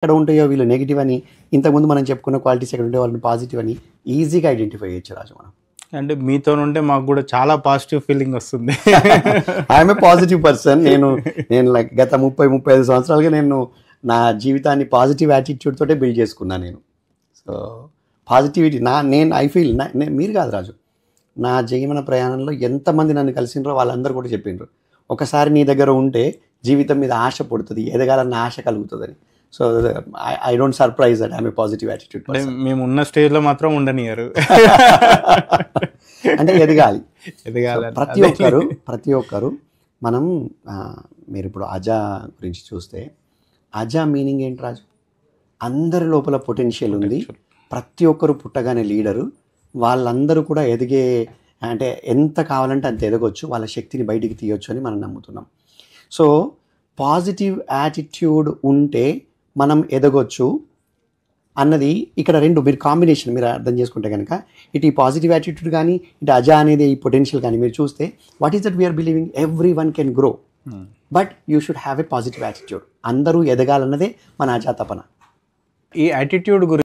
ఎక్కడ ఉంటాయో వీళ్ళు నెగిటివ్ అని, ఇంతకుముందు మనం చెప్పుకున్న క్వాలిటీస్ ఎక్కడ ఉంటే వాళ్ళని పాజిటివ్ అని ఈజీగా ఐడెంటిఫై చేయొచ్చు రాజు మనం. అంటే మీతో ఉంటే మాకు కూడా చాలా పాజిటివ్ ఫీలింగ్ వస్తుంది. I'm a positive person. నేను లైక్ గత 35 సంవత్సరాలుగా నేను నా జీవితాన్ని పాజిటివ్ యాటిట్యూడ్ తోటే బిల్డ్ చేసుకున్నాను నేను. సో పాజిటివిటీ నేను ఐ ఫీల్ మీరు కాదు రాజు, నా జీవన ప్రయాణంలో ఎంతమంది నన్ను కలిసినరో వాళ్ళందరూ కూడా చెప్పిండ్రు, ఒకసారి నీ దగ్గర ఉంటే జీవితం మీద ఆశ పుడుతుంది, ఎదగాలన్న ఆశ కలుగుతుందని. So I don't surprise that I'm a positive attitude. మేము ఉన్న స్టేజ్లో మాత్రం ఉండనియరు. అంటే ఎదగాలి. ప్రతి ఒక్కరు మనం మీరు ఇప్పుడు అజా గురించి చూస్తే, అజా మీనింగ్ ఏంటి రాజు? అందరి లోపల పొటెన్షియల్ ఉంది, ప్రతి ఒక్కరు పుట్టగానే లీడరు, వాళ్ళందరూ కూడా ఎదిగే, అంటే ఎంత కావాలంటే అంత ఎదగొచ్చు, వాళ్ళ శక్తిని బయటికి తీయొచ్చు అని మనం నమ్ముతున్నాం. సో పాజిటివ్ యాటిట్యూడ్ ఉంటే మనం ఎదగొచ్చు అన్నది ఇక్కడ రెండు మీరు కాంబినేషన్ మీరు అర్థం చేసుకుంటే కనుక, ఇటు ఈ పాజిటివ్ యాటిట్యూడ్ కానీ ఇటు అజా అనేది ఈ పొటెన్షియల్ కానీ మీరు చూస్తే, what is that we're believing? Everyone can grow, but you should have a positive attitude. అందరూ ఎదగాలన్నదే మన అజా తపన. ఈ యాటిట్యూడ్ గురించి